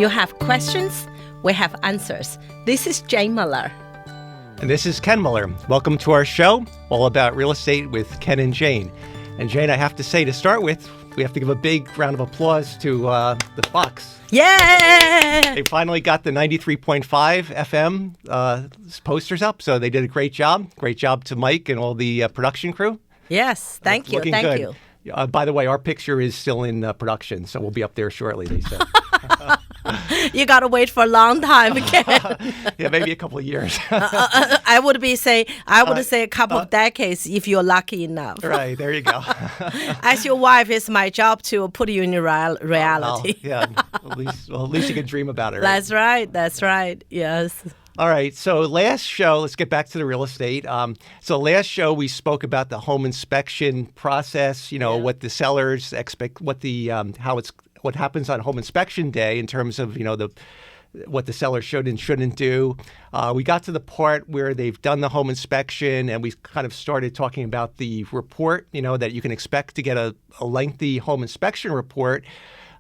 You have questions, we have answers. This is Jane Miller. And this is Ken Miller. Welcome to our show, all about real estate with Ken and Jane. And Jane, I have to say, to start with, we have to give a big round of applause to the Fox. Yeah! They finally got the 93.5 FM posters up, so they did a great job. Great job to Mike and all the production crew. Yes, thank you, thank you. By the way, our picture is still in production, so we'll be up there shortly, they said. You got to wait for a long time again. Yeah, maybe a couple of years. I would say a couple of decades if you're lucky enough. Right, there you go. As your wife, it's my job to put you in reality. Yeah, at least you can dream about it. Right? That's right, yes. All right, so last show, let's get back to the real estate. So last show we spoke about the home inspection process, what the sellers expect, what happens on home inspection day in terms of, what the seller should and shouldn't do. We got to the part where they've done the home inspection and we kind of started talking about the report, that you can expect to get a lengthy home inspection report.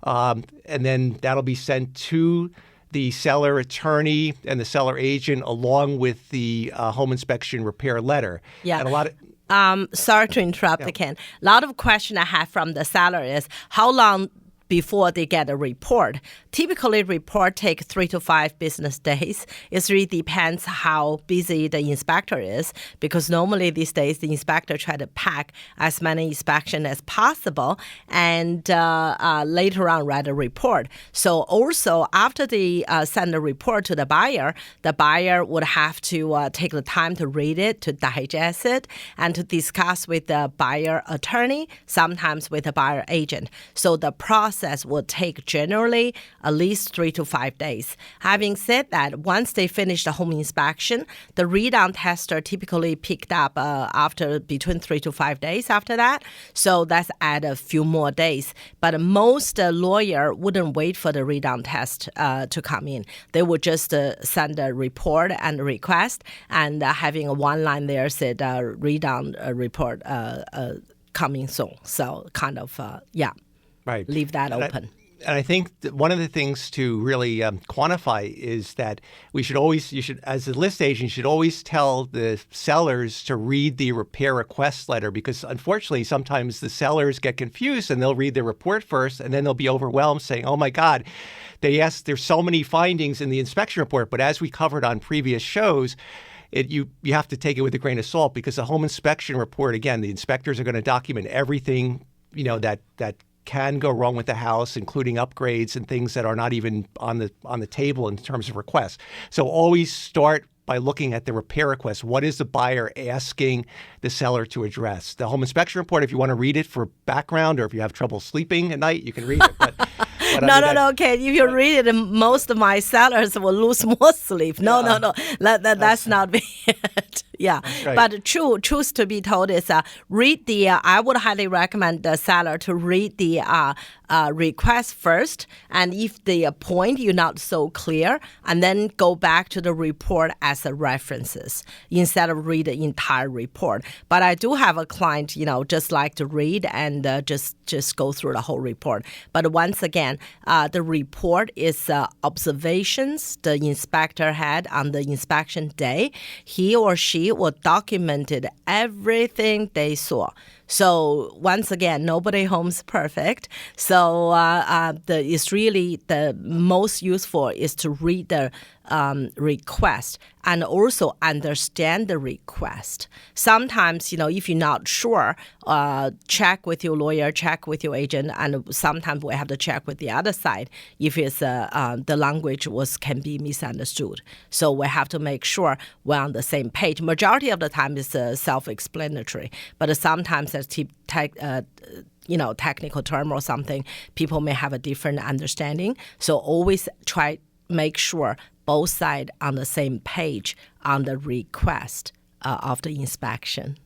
And then that'll be sent to the seller attorney and the seller agent along with the home inspection repair letter. Yeah. And a lot of sorry to interrupt, Ken. A lot of question I have from the seller is how long before they get a report. Typically, report take 3 to 5 business days. It really depends how busy the inspector is, because normally these days the inspector try to pack as many inspections as possible and later on write a report. So also after they send a report to the buyer would have to take the time to read it, to digest it, and to discuss with the buyer attorney, sometimes with the buyer agent. So the process will take generally at least 3 to 5 days. Having said that, once they finish the home inspection, the read-on tester typically picked up after between 3 to 5 days after that. So that's add a few more days. But most lawyer wouldn't wait for the read-on test to come in. They would just send a report and a request, and having a one line there said read-on report coming soon. So kind of, right. Leave that open. And I think one of the things to really quantify is that you should, as a list agent, you should always tell the sellers to read the repair request letter, because unfortunately, sometimes the sellers get confused and they'll read the report first and then they'll be overwhelmed saying, oh my God, there's so many findings in the inspection report. But as we covered on previous shows, you have to take it with a grain of salt, because the home inspection report, again, the inspectors are going to document everything, that can go wrong with the house, including upgrades and things that are not even on the table in terms of requests. So always start by looking at the repair request. What is the buyer asking the seller to address? The home inspection report, if you want to read it for background or if you have trouble sleeping at night, you can read it. But No, okay. If you read it, most of my sellers will lose more sleep. No. That's not it. Yeah. Right. But truth to be told is read I would highly recommend the seller to read the request first. And if the point you're not so clear, and then go back to the report as a references instead of read the entire report. But I do have a client, just like to read and just go through the whole report. But once again, the report is observations the inspector had on the inspection day. He or she will documented everything they saw. So once again, nobody home's perfect. So it's really the most useful is to read the request and also understand the request. Sometimes, if you're not sure, check with your lawyer, check with your agent, and sometimes we have to check with the other side if it's the language can be misunderstood. So we have to make sure we're on the same page. Majority of the time is self-explanatory, but sometimes there's technical term or something, people may have a different understanding. So always make sure both sides on the same page on the request of the inspection.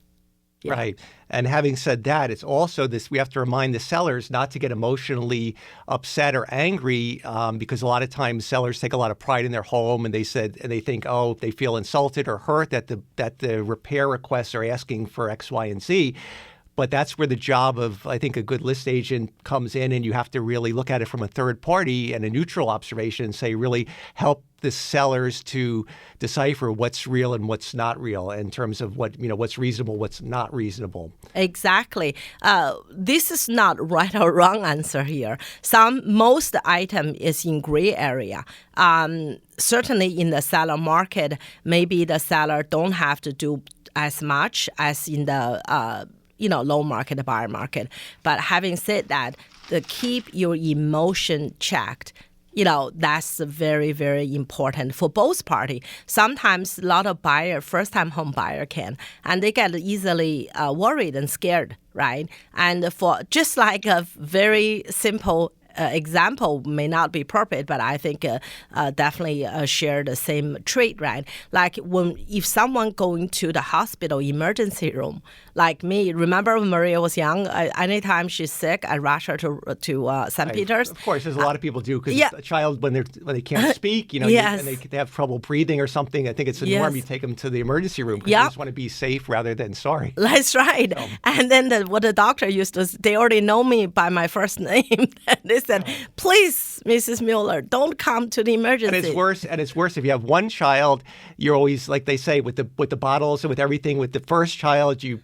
Yeah. Right. And having said that, it's also this, we have to remind the sellers not to get emotionally upset or angry because a lot of times sellers take a lot of pride in their home and they think, they feel insulted or hurt that the repair requests are asking for X, Y, and Z. But that's where the job of, I think, a good list agent comes in, and you have to really look at it from a third party and a neutral observation and say, really help the sellers to decipher what's real and what's not real in terms of what's reasonable, what's not reasonable. Exactly. This is not right or wrong answer here. Most item is in gray area. Certainly in the seller market, maybe the seller don't have to do as much as in the low market, the buyer market. But having said that, keep your emotion checked. That's very, very important for both parties. Sometimes a lot of first-time home buyer and they get easily worried and scared, right? And for just like a very simple example may not be perfect, but I think definitely share the same trait, right? Like if someone going to the hospital emergency room, like me, remember when Maria was young, anytime she's sick, I rush her to St. Peter's. Of course, there's a lot of people do, because a child, when they can't speak, yes. and they have trouble breathing or something, I think it's the norm. You take them to the emergency room because you just want to be safe rather than sorry. That's right. So. And then what the doctor used to, they already know me by my first name. They said, please, Mrs. Mueller, don't come to the emergency. And it's worse if you have one child. You're always, like they say, with the bottles and with everything. With the first child, you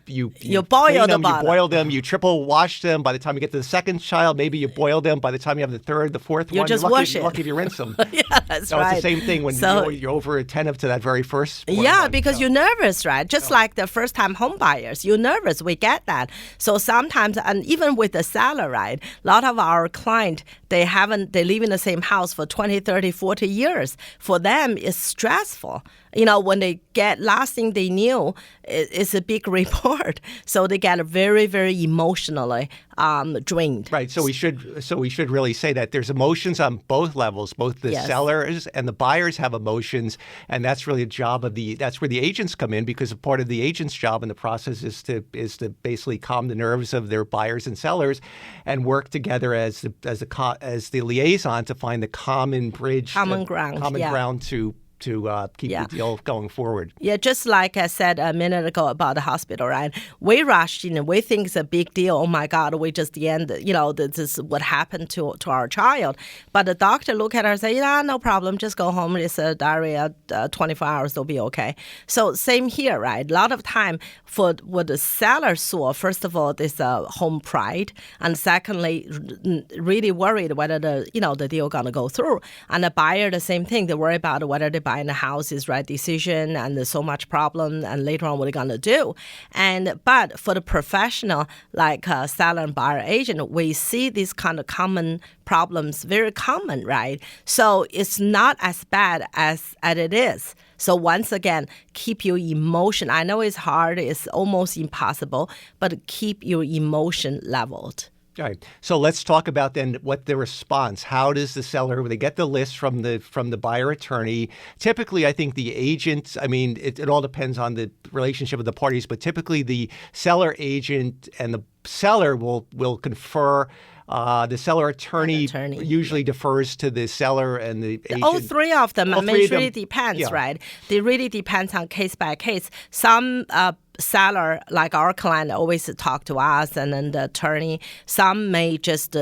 boil them, bottle. You boil them, you triple wash them. By the time you get to the second child, maybe you boil them. By the time you have the third, the fourth one, just you're wash it. lucky if you rinse them. Yeah, that's right. It's the same thing when you're over attentive to that very first one. Yeah, because you're nervous, right? Just like the first-time home buyers, you're nervous. We get that. So sometimes, and even with the seller, right, a lot of our clients, they live in the same house for 20, 30, 40 years. For them, it's stressful. When they get last thing they knew, it's a big report. So they get very, very emotionally drained. Right. So we should really say that there's emotions on both levels. Both the sellers and the buyers have emotions, and that's really a job of that's where the agents come in, because a part of the agent's job in the process is to basically calm the nerves of their buyers and sellers, and work together as the liaison to find the common bridge, common ground to keep the deal going forward. Yeah, just like I said a minute ago about the hospital, right? We rushed in, we think it's a big deal. Oh my God, we just this is what happened to our child. But the doctor look at her and say, no problem, just go home. It's a diarrhea, 24 hours, they'll be okay. So same here, right? A lot of time for what the seller saw, first of all, there's home pride, and secondly, really worried whether the deal gonna go through. And the buyer, the same thing, they worry about whether they buying the house is right decision, and there's so much problem, and later on what they're gonna do. But for the professional, like seller and buyer agent, we see these kind of common problems, very common, right? So it's not as bad as it is. So once again, keep your emotion. I know it's hard, it's almost impossible, but keep your emotion leveled. All right. So let's talk about then what the response. How does the seller, when they get the list from the buyer attorney, typically I think the agent, it all depends on the relationship of the parties, but typically the seller agent and the seller will confer. The seller attorney usually defers to the seller and the agent. All three of them. It really depends, right? It really depends on case by case. Some seller, like our client, always talk to us and then the attorney. Some may just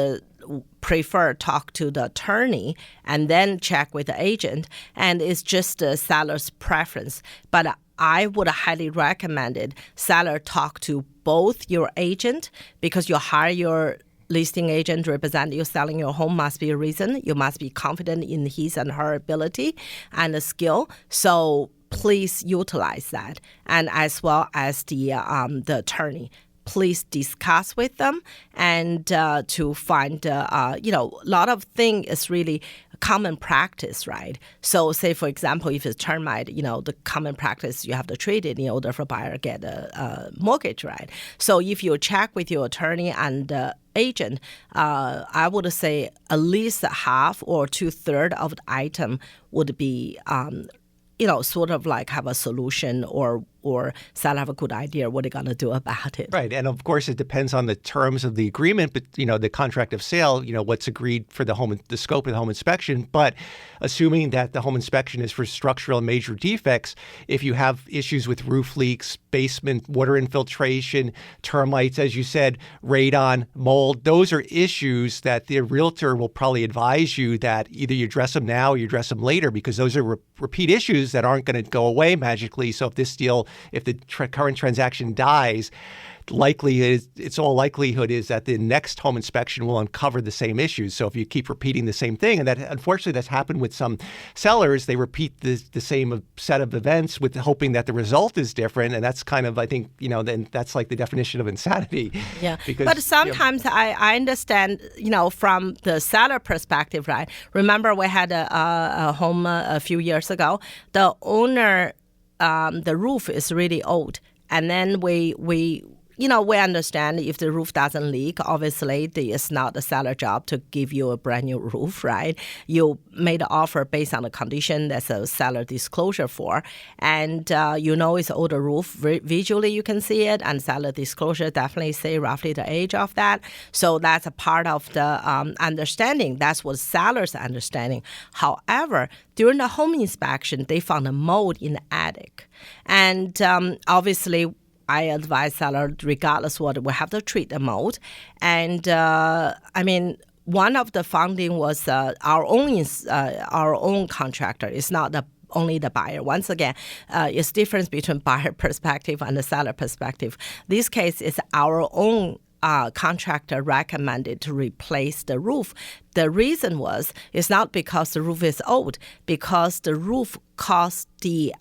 prefer talk to the attorney and then check with the agent. And it's just the seller's preference. But I would highly recommend it. Seller talk to both your agent, because you hire your listing agent represent you selling your home must be a reason. You must be confident in his and her ability and the skill. So please utilize that, and as well as the attorney. Please discuss with them and to find a lot of things is really common practice, right? So say, for example, if it's termite, the common practice, you have to trade it in order for buyer to get a mortgage, right? So if you check with your attorney and agent, I would say at least half or 2/3 of the item would be sort of like have a solution or or seller have a good idea what they're going to do about it. Right. And of course, it depends on the terms of the agreement, but, the contract of sale, what's agreed for the scope of the home inspection. But assuming that the home inspection is for structural and major defects, if you have issues with roof leaks, basement water infiltration, termites, as you said, radon, mold, those are issues that the realtor will probably advise you that either you address them now or you address them later, because those are repeat issues that aren't going to go away magically. So if the current transaction dies, it's all likelihood is that the next home inspection will uncover the same issues. So if you keep repeating the same thing, and that unfortunately that's happened with some sellers, they repeat the same set of events with hoping that the result is different, and that's kind of, I think, then that's like the definition of insanity. Yeah, but sometimes I understand, from the seller perspective, right? Remember we had a home a few years ago. The owner, the roof is really old, and then we understand if the roof doesn't leak, obviously it's not the seller job to give you a brand new roof, right? You made an offer based on the condition that's a seller disclosure for. And it's older roof. Visually you can see it, and seller disclosure definitely say roughly the age of that. So that's a part of the understanding. That's what seller's understanding. However, during the home inspection, they found a mold in the attic. And obviously, I advise seller, regardless what, we have to treat the mold. And one of the finding was our own contractor. It's not only the buyer. Once again, it's difference between buyer perspective and the seller perspective. This case is our own contractor recommended to replace the roof. The reason it's not because the roof is old, because the roof caused the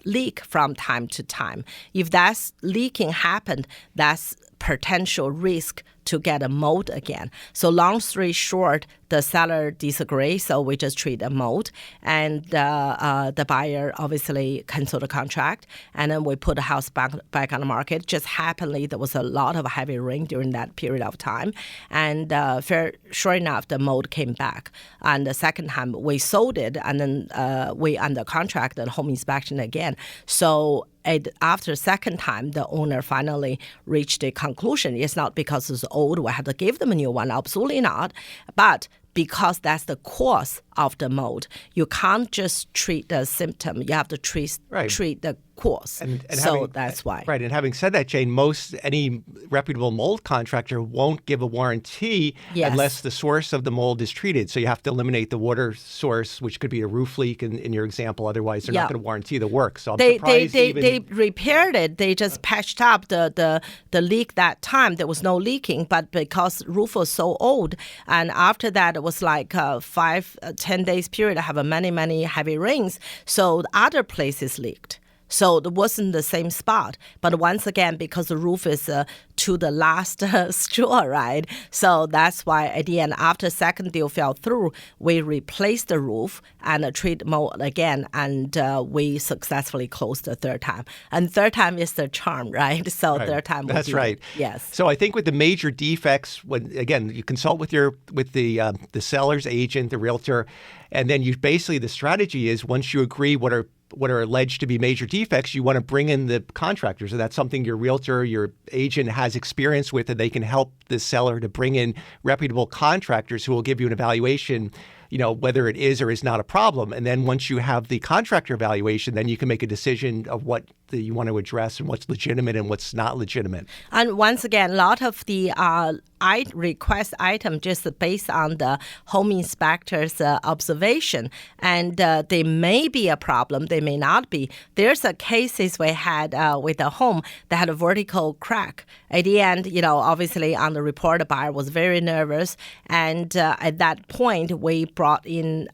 leak from time to time. If that leaking happened, that's potential risk to get a mold again. So long story short, the seller disagrees, so we just treat the mold. And the buyer obviously canceled the contract, and then we put the house back on the market. Just happily, there was a lot of heavy rain during that period of time. And sure enough, the mold came back. And the second time, we sold it, and then we under contract and home inspection again. So after the second time, the owner finally reached a conclusion. It's not because it's old, we have to give them a new one. Absolutely not. But because that's the cause of the mold, you can't just treat the symptom. You have to treat the cause. And that's why. Right. And having said that, Jane, any reputable mold contractor won't give a warranty unless the source of the mold is treated. So you have to eliminate the water source, which could be a roof leak in your example. Otherwise, they're not going to warranty the work. So I'm surprised they repaired it. They just patched up the leak that time. There was no leaking, but because roof was so old, and after that it was like 5-10 days period, I have many heavy rains. So the other places leaked. So it wasn't the same spot. But once again, because the roof is to the last straw, right? So that's why at the end, after second deal fell through, we replaced the roof and treat mold again, and we successfully closed the third time. And third time is the charm, right? So third time. That's right. Yes. So I think with the major defects, when again you consult with the seller's agent, the realtor, and then the strategy is once you agree what are alleged to be major defects, you want to bring in the contractors. So that's something your realtor, your agent has experience with, and they can help the seller to bring in reputable contractors who will give you an evaluation, whether it is or is not a problem. And then once you have the contractor evaluation, then you can make a decision of what you want to address and what's legitimate and what's not legitimate. And once again, a lot of the request item just based on the home inspector's observation, and they may be a problem, they may not be. There's cases we had with a home that had a vertical crack. At the end, obviously on the report, the buyer was very nervous, and at that point, we brought in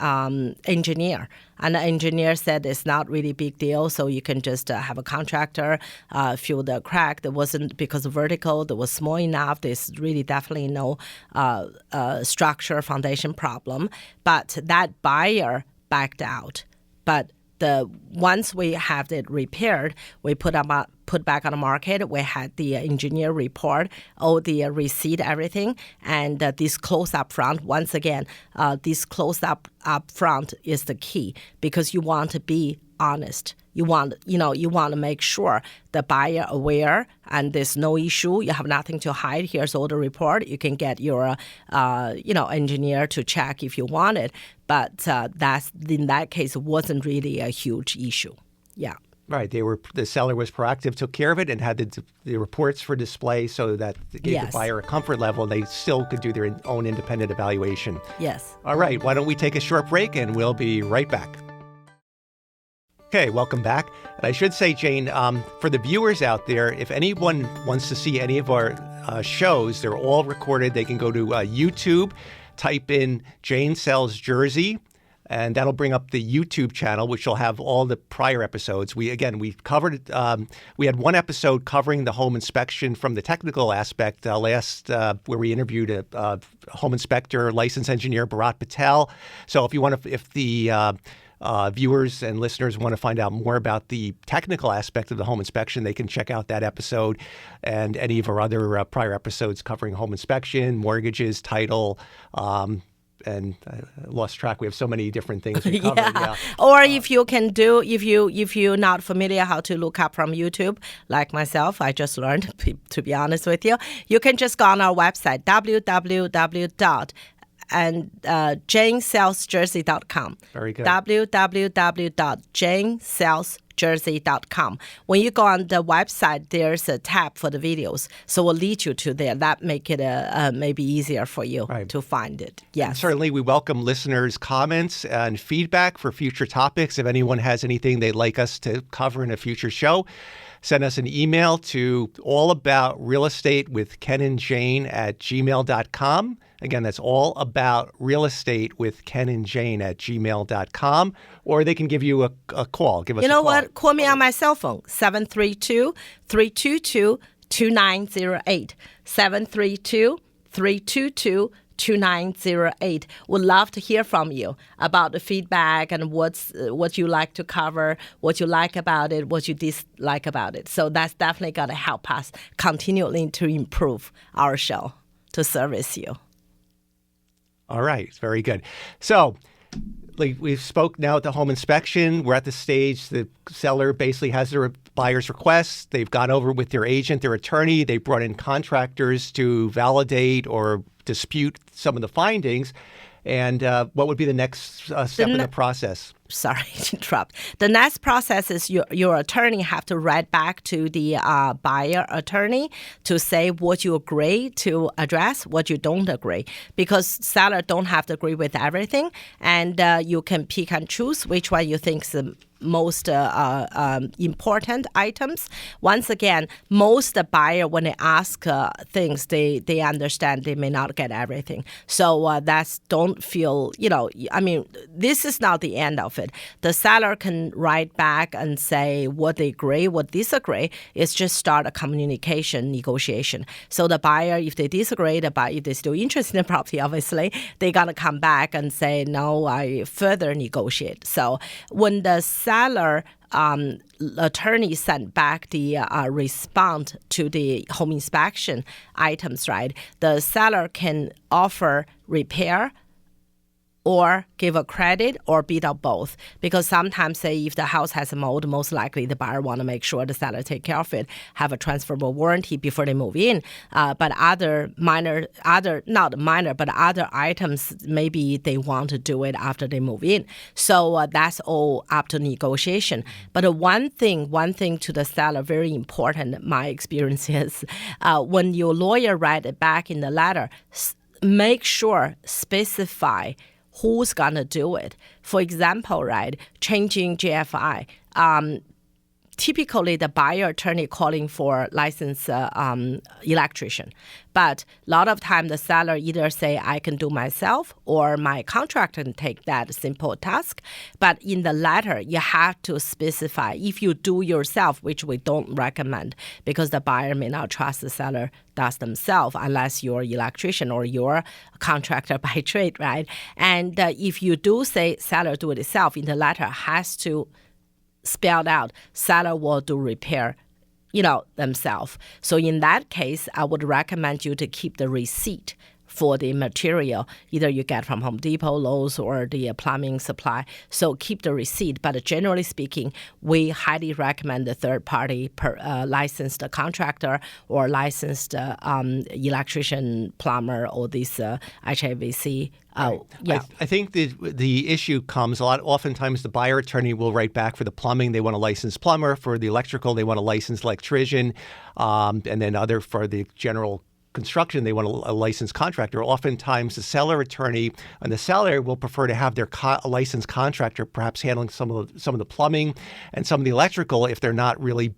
engineer. And the engineer said it's not really a big deal, so you can just have a contractor fill the crack. There wasn't, because of vertical, there was small enough. There's really definitely no structure foundation problem. But that buyer backed out. But once we have it repaired, we put back on the market. We had the engineer report, all the receipt, everything, and this close up front. Once again, this close up front is the key, because you want to be honest. You want to make sure the buyer aware and there's no issue. You have nothing to hide. Here's all the report. You can get your, engineer to check if you want it. But in that case, it wasn't really a huge issue. Yeah. Right. The seller was proactive, took care of it, and had the reports for display so that it gave the buyer a comfort level, and they still could do their own independent evaluation. Yes. All right. Why don't we take a short break, and we'll be right back. Okay, welcome back. And I should say, Jane, for the viewers out there, if anyone wants to see any of our shows, they're all recorded. They can go to YouTube, type in Jane Sells Jersey, and that'll bring up the YouTube channel, which will have all the prior episodes. We covered, we had one episode covering the home inspection from the technical aspect where we interviewed a home inspector, licensed engineer, Bharat Patel. So if the viewers and listeners want to find out more about the technical aspect of the home inspection, they can check out that episode and any of our other prior episodes covering home inspection, mortgages, title, and I lost track. We have so many different things we covered. Yeah. Or if you're not familiar how to look up from YouTube, like myself, I just learned, to be honest with you, you can just go on our website, janesellsjersey.com. Very good. www.janesellsjersey.com. When you go on the website, there's a tab for the videos. So we'll lead you to there. That make it maybe easier for you to find it. Yes. And certainly, we welcome listeners' comments and feedback for future topics. If anyone has anything they'd like us to cover in a future show, send us an email to allaboutrealestatewithkenandjane@gmail.com. Again, that's allaboutrealestatewithkenandjane@gmail.com. Or they can give you a call. Give us a call. You know what? Call me on my cell phone, 732-322-2908. 732-322-2908. Would love to hear from you about the feedback and what you like to cover, what you like about it, what you dislike about it. So that's definitely going to help us continually to improve our show to service you. All right. Very good. So we've spoke now at the home inspection. We're at the stage the seller basically has their buyer's request. They've gone over with their agent, their attorney. They brought in contractors to validate or dispute some of the findings. And what would be the next step in the process? Sorry to interrupt. The next process is your attorney have to write back to the buyer attorney to say what you agree to address, what you don't agree. Because seller don't have to agree with everything, and you can pick and choose which one you think is the most important items. Once again, most buyer, when they ask things, they understand they may not get everything. So don't feel, this is not the end of it. The seller can write back and say what they agree, what disagree. It's just start a communication negotiation. So the buyer, if they disagree, if they're still interested in the property, obviously, they got to come back and say, no, I further negotiate. So when the seller attorney sent back the response to the home inspection items, right? The seller can offer repair or give a credit or bid out both. Because sometimes, say, if the house has a mold, most likely the buyer want to make sure the seller take care of it, have a transferable warranty before they move in. But other items, maybe they want to do it after they move in. So that's all up to negotiation. But one thing to the seller, very important, my experience is, when your lawyer write it back in the letter, make sure, specify who's going to do it. For example, right, changing GFI. Typically, the buyer attorney calling for licensed electrician. But a lot of time, the seller either say, I can do myself, or my contractor can take that simple task. But in the letter, you have to specify if you do yourself, which we don't recommend, because the buyer may not trust the seller does themselves unless you're an electrician or you're a contractor by trade, right? And if you do say seller do it itself, in the letter has to spelled out, seller will do repair, themselves. So in that case, I would recommend you to keep the receipt for the material, either you get from Home Depot, Lowe's, or the plumbing supply. So keep the receipt. But generally speaking, we highly recommend the third-party licensed contractor or licensed electrician, plumber, or this HVAC. Yeah. I think the issue comes oftentimes the buyer attorney will write back for the plumbing. They want a licensed plumber. For the electrical, they want a licensed electrician. And then for the general construction, they want a licensed contractor. Oftentimes, the seller attorney and the seller will prefer to have their licensed contractor perhaps handling some of the plumbing and some of the electrical if they're not really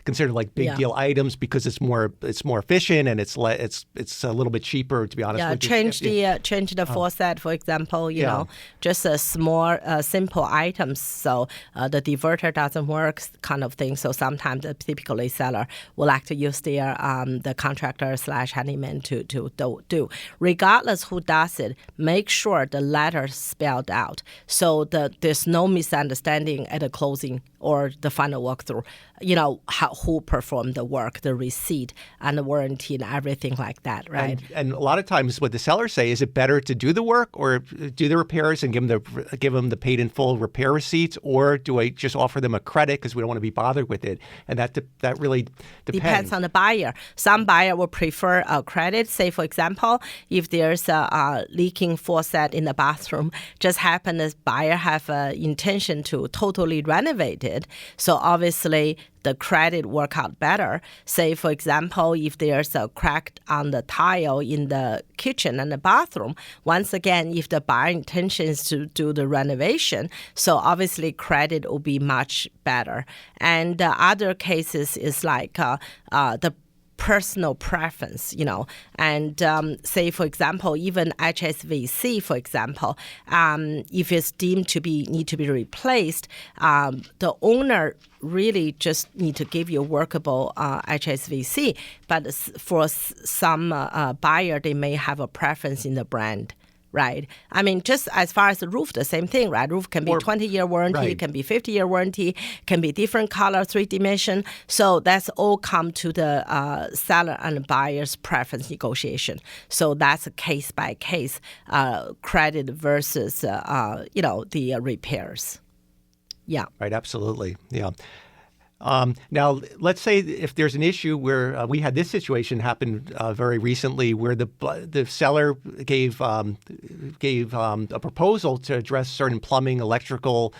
considered like big deal items, because it's more efficient and it's a little bit cheaper, to be honest. Yeah, change the faucet, for example. You know, just a small simple items. So the diverter doesn't work, kind of thing. So sometimes typically seller will like to use the contractor / handyman to do. Regardless who does it, make sure the letter spelled out so that there's no misunderstanding at the closing or the final walkthrough. You know, who performed the work, the receipt, and the warranty, and everything like that, right? And a lot of times, what the sellers say is, it better to do the work or do the repairs and give them the paid in full repair receipts, or do I just offer them a credit because we don't want to be bothered with it? And that really depends on the buyer. Some buyer will prefer a credit. Say, for example, if there's a leaking faucet in the bathroom, just happen the buyer have intention to totally renovate it. So obviously, the credit work out better. Say, for example, if there's a crack on the tile in the kitchen and the bathroom, once again, if the buyer intentions to do the renovation, so obviously credit will be much better. And other cases is like the personal preference, you know, and say, for example, even HSVC, for example, if it's deemed to need to be replaced, the owner really just need to give you a workable HSVC. But for some buyer, they may have a preference in the brand. Right. I mean, just as far as the roof, the same thing, right? Roof can be 20-year warranty, right. Can be 50-year warranty, can be different color, 3D. So that's all come to the seller and buyer's preference negotiation. So that's a case by case credit versus, the repairs. Yeah. Right. Absolutely. Yeah. Now, let's say if there's an issue where we had this situation happen very recently, where the seller gave a proposal to address certain plumbing, electrical,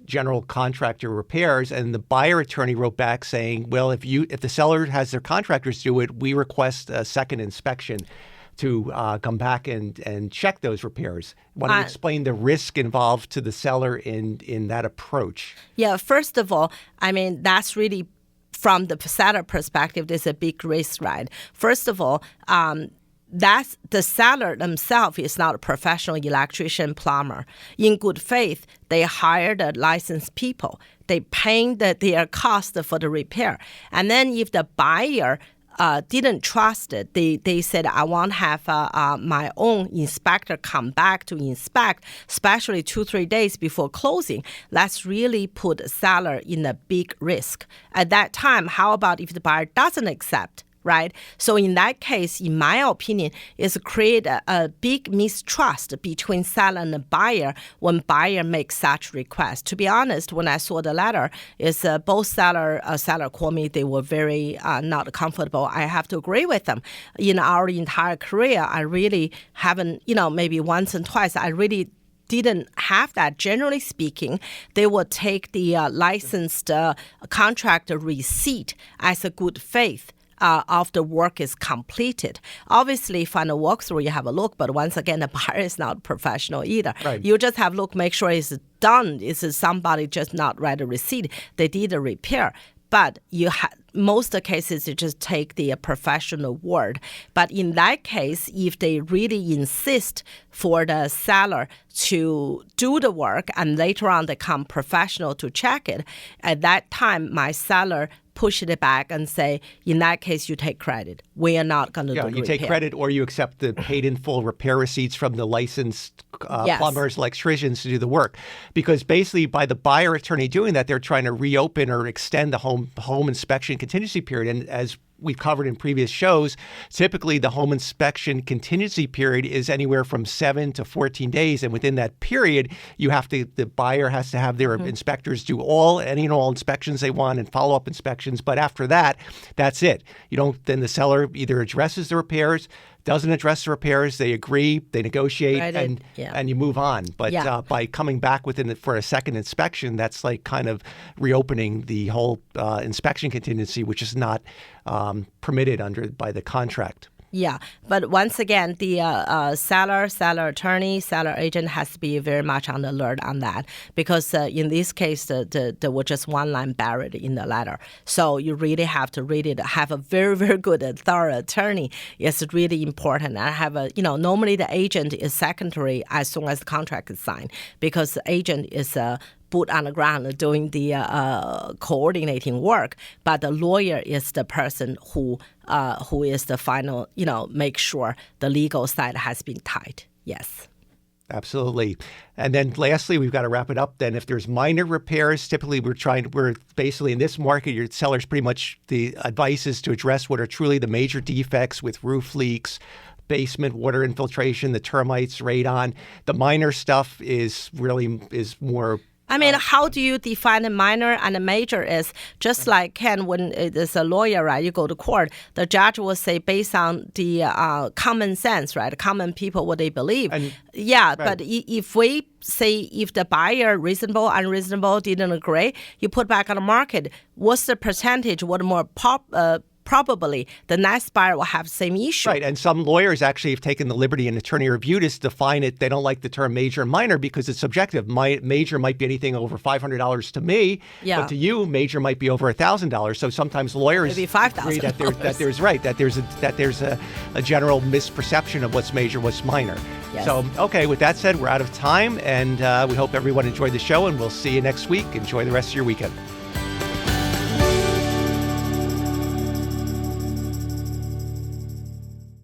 general contractor repairs, and the buyer attorney wrote back saying, "Well, if the seller has their contractors do it, we request a second inspection to come back and check those repairs." Want to explain the risk involved to the seller in that approach? Yeah, first of all, I mean, that's really, from the seller perspective, there's a big risk, right? First of all, that's the seller themselves is not a professional electrician, plumber. In good faith, they hired licensed people. They paying their cost for the repair. And then if the buyer didn't trust it, they said, I want to have my own inspector come back to inspect, especially 2-3 days before closing. That's really put the seller in a big risk. At that time, how about if the buyer doesn't accept? Right? So in that case, in my opinion, it's create a big mistrust between seller and the buyer when buyer makes such request. To be honest, when I saw the letter, it's both seller called me. They were very not comfortable. I have to agree with them. In our entire career, I really haven't, maybe once and twice, I really didn't have that. Generally speaking, they will take the licensed contractor receipt as a good faith of the work is completed. Obviously, final walkthrough, you have a look, but once again, the buyer is not professional either. Right. You just have a look, make sure it's done. Is somebody just not write a receipt? They did a repair. But most of the cases, you just take the professional word. But in that case, if they really insist for the seller to do the work and later on they come professional to check it, at that time, my seller push it back and say, in that case, you take credit. We are not going to do the repair. You take credit, or you accept the paid in full repair receipts from the licensed plumbers, electricians to do the work. Because basically, by the buyer attorney doing that, they're trying to reopen or extend the home inspection contingency period. And as we've covered in previous shows, typically the home inspection contingency period is anywhere from 7 to 14 days. And within that period, the buyer has to have their inspectors do any and all inspections they want and follow-up inspections. But after that, that's it. Then the seller either addresses the repairs, doesn't address the repairs, they agree, they negotiate, and you move on. But by coming back for a second inspection, that's like kind of reopening the whole inspection contingency, which is not permitted by the contract. Yeah, but once again, the seller attorney, seller agent has to be very much on the alert on that, because in this case, there was just one line buried in the letter. So you really have to read it. Have a very, very good thorough attorney. It's really important. I have normally the agent is secondary as soon as the contract is signed, because the agent is boot on the ground doing the coordinating work, but the lawyer is the person who is the final, make sure the legal side has been tied. Yes. Absolutely. And then lastly, we've got to wrap it up then. If there's minor repairs, typically we're basically in this market, your seller's pretty much the advice is to address what are truly the major defects with roof leaks, basement water infiltration, the termites, radon. The minor stuff is more. I mean, how do you define a minor and a major? Is just like Ken, when there's a lawyer, right? You go to court, the judge will say based on the common sense, right? Common people, what they believe. But if we say if the buyer reasonable, unreasonable, didn't agree, you put back on the market. What's the percentage? What more probably the next buyer will have the same issue. Right, and some lawyers actually have taken the liberty in attorney review to define it. They don't like the term major and minor because it's subjective. Major might be anything over $500 to me, but to you, major might be over $1,000. So sometimes lawyers maybe $5,000. agree that there's a general misperception of what's major, what's minor. Yes. So, okay, with that said, we're out of time, and we hope everyone enjoyed the show, and we'll see you next week. Enjoy the rest of your weekend.